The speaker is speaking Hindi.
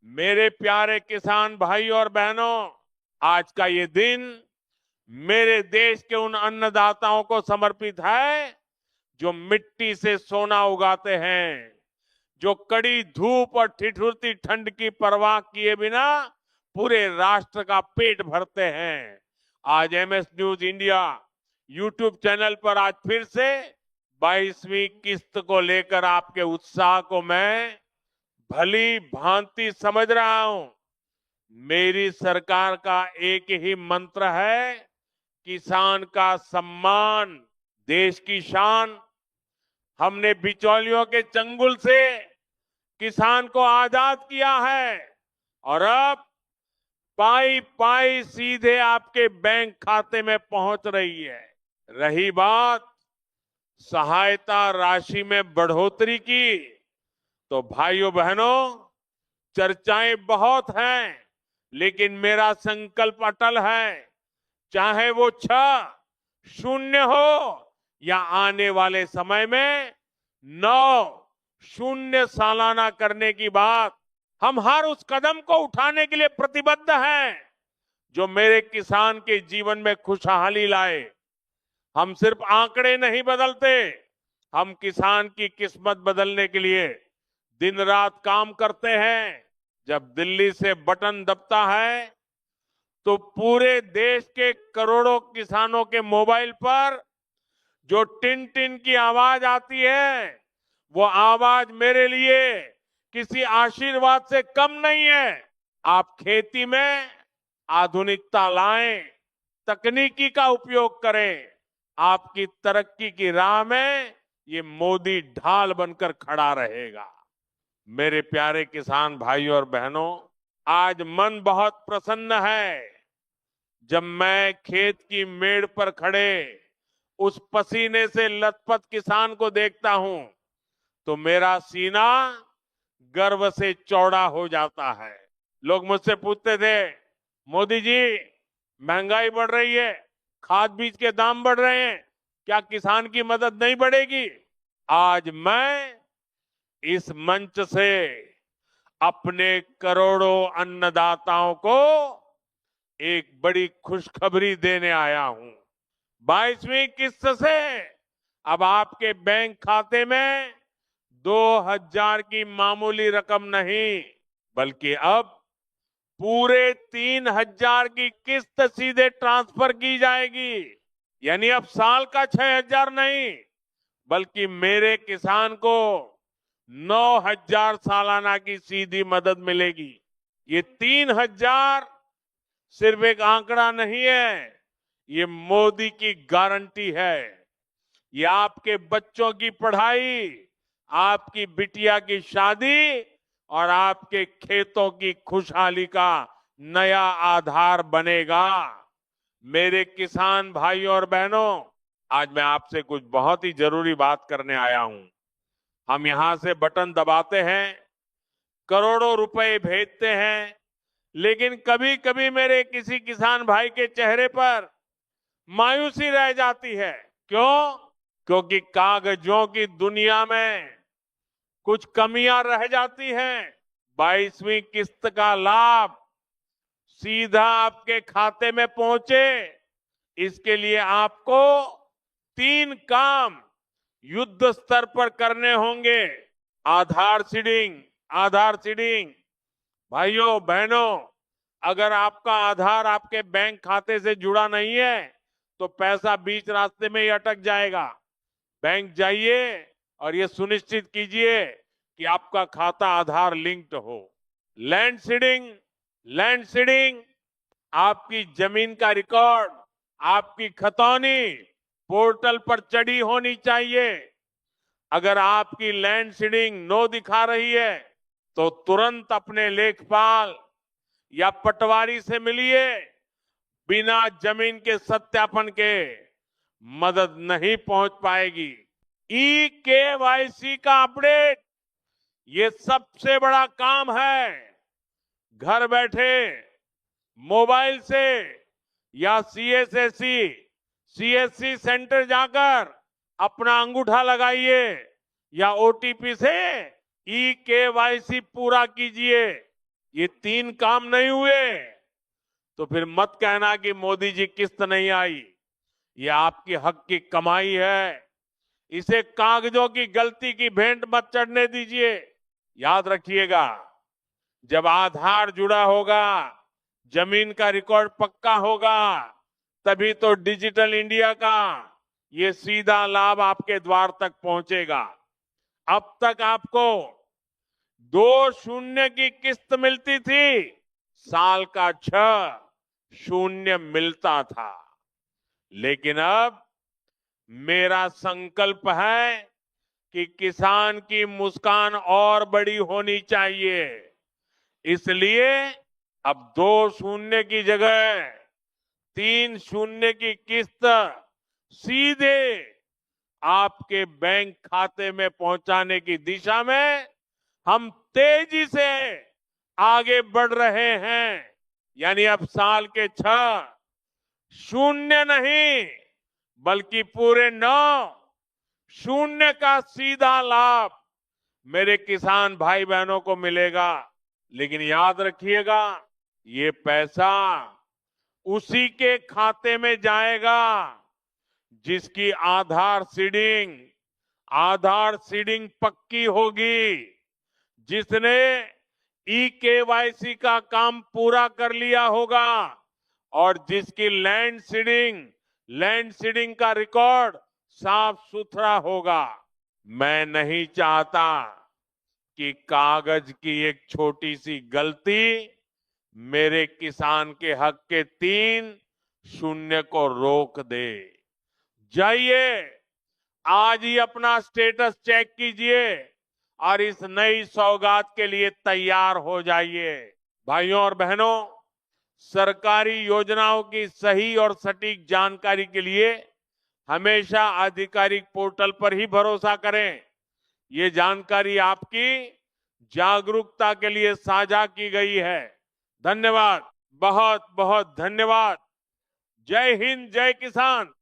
मेरे प्यारे किसान भाई और बहनों, आज का ये दिन मेरे देश के उन अन्नदाताओं को समर्पित है जो मिट्टी से सोना उगाते हैं, जो कड़ी धूप और ठिठुरती ठंड की परवाह किए बिना पूरे राष्ट्र का पेट भरते हैं। आज MS news India YouTube channel पर आज फिर से 22वीं किस्त को लेकर आपके उत्साह को मैं भली भांति समझ रहा हूं। मेरी सरकार का एक ही मंत्र है, किसान का सम्मान, देश की शान। हमने बिचौलियों के चंगुल से किसान को आजाद किया है और अब पाई पाई सीधे आपके बैंक खाते में पहुंच रही है। रही बात सहायता राशि में बढ़ोतरी की, तो भाइयों बहनों, चर्चाएं बहुत हैं, लेकिन मेरा संकल्प अटल है। चाहे वो 6-0 हो या आने वाले समय में 9-0 सालाना करने की बात, हम हर उस कदम को उठाने के लिए प्रतिबद्ध हैं जो मेरे किसान के जीवन में खुशहाली लाए। हम सिर्फ आंकड़े नहीं बदलते, हम किसान की किस्मत बदलने के लिए दिन रात काम करते हैं। जब दिल्ली से बटन दबता है तो पूरे देश के करोड़ों किसानों के मोबाइल पर जो टिन टिन की आवाज आती है, वो आवाज मेरे लिए किसी आशीर्वाद से कम नहीं है। आप खेती में आधुनिकता लाएं, तकनीकी का उपयोग करें। आपकी तरक्की की राह में ये मोदी ढाल बनकर खड़ा रहेगा। मेरे प्यारे किसान भाइयों और बहनों, आज मन बहुत प्रसन्न है जब मैं खेत की मेड़ पर खड़े उस पसीने से लथपथ किसान को देखता हूं तो मेरा सीना गर्व से चौड़ा हो जाता है। लोग मुझसे पूछते थे, मोदी जी महंगाई बढ़ रही है, खाद बीज के दाम बढ़ रहे हैं, क्या किसान की मदद नहीं बढ़ेगी? आज मैं इस मंच से अपने करोड़ों अन्नदाताओं को एक बड़ी खुशखबरी देने आया हूं। 22वीं किस्त से अब आपके बैंक खाते में 2,000 की मामूली रकम नहीं, बल्कि अब पूरे 3,000 की किस्त सीधे ट्रांसफर की जाएगी। यानी अब साल का 6,000 नहीं, बल्कि मेरे किसान को 9,000 सालाना की सीधी मदद मिलेगी। ये 3,000 सिर्फ एक आंकड़ा नहीं है, ये मोदी की गारंटी है। ये आपके बच्चों की पढ़ाई, आपकी बिटिया की शादी और आपके खेतों की खुशहाली का नया आधार बनेगा। मेरे किसान भाइयों और बहनों, आज मैं आपसे कुछ बहुत ही जरूरी बात करने आया हूं। हम यहां से बटन दबाते हैं, करोड़ों रुपए भेजते हैं, लेकिन कभी कभी मेरे किसी किसान भाई के चेहरे पर मायूसी रह जाती है। क्यों? क्योंकि कागजों की दुनिया में कुछ कमियां रह जाती हैं। 22वीं किस्त का लाभ सीधा आपके खाते में पहुंचे, इसके लिए आपको 3 काम युद्ध स्तर पर करने होंगे। आधार सीडिंग। भाइयों बहनों, अगर आपका आधार आपके बैंक खाते से जुड़ा नहीं है तो पैसा बीच रास्ते में ही अटक जाएगा। बैंक जाइए और ये सुनिश्चित कीजिए कि आपका खाता आधार लिंक्ड हो। लैंड सीडिंग, आपकी जमीन का रिकॉर्ड, आपकी खतौनी पोर्टल पर चढ़ी होनी चाहिए। अगर आपकी लैंड सीडिंग नो दिखा रही है तो तुरंत अपने लेखपाल या पटवारी से मिलिए। बिना जमीन के सत्यापन के मदद नहीं पहुंच पाएगी। ई-केवाईसी का अपडेट, ये सबसे बड़ा काम है। घर बैठे मोबाइल से या सीएससी सेंटर जाकर अपना अंगूठा लगाइए या ओटीपी से ई-केवाईसी पूरा कीजिए। ये 3 काम नहीं हुए तो फिर मत कहना कि मोदी जी किस्त नहीं आई। ये आपकी हक की कमाई है। इसे कागजों की गलती की भेंट मत चढ़ने दीजिए। याद रखिएगा, जब आधार जुड़ा होगा, जमीन का रिकॉर्ड पक्का होगा, तभी तो डिजिटल इंडिया का ये सीधा लाभ आपके द्वार तक पहुंचेगा। अब तक आपको 2 शून्य की किस्त मिलती थी, साल का 6 शून्य मिलता था। लेकिन अब मेरा संकल्प है कि किसान की मुस्कान और बड़ी होनी चाहिए। इसलिए अब 2 शून्य की जगह 3 शून्य की किस्त सीधे आपके बैंक खाते में पहुंचाने की दिशा में हम तेजी से आगे बढ़ रहे हैं। यानी अब साल के 6 शून्य नहीं, बल्कि पूरे 9 शून्य का सीधा लाभ मेरे किसान भाई बहनों को मिलेगा। लेकिन याद रखिएगा, ये पैसा उसी के खाते में जाएगा जिसकी आधार सीडिंग पक्की होगी, जिसने केवाईसी का काम पूरा कर लिया होगा और जिसकी लैंड सीडिंग का रिकॉर्ड साफ सुथरा होगा। मैं नहीं चाहता कि कागज की एक छोटी सी गलती मेरे किसान के हक के 3 शून्य को रोक दे। जाइए, आज ही अपना स्टेटस चेक कीजिए और इस नई सौगात के लिए तैयार हो जाइए। भाइयों और बहनों, सरकारी योजनाओं की सही और सटीक जानकारी के लिए हमेशा आधिकारिक पोर्टल पर ही भरोसा करें। ये जानकारी आपकी जागरूकता के लिए साझा की गई है। धन्यवाद, बहुत बहुत धन्यवाद। जय हिंद, जय किसान।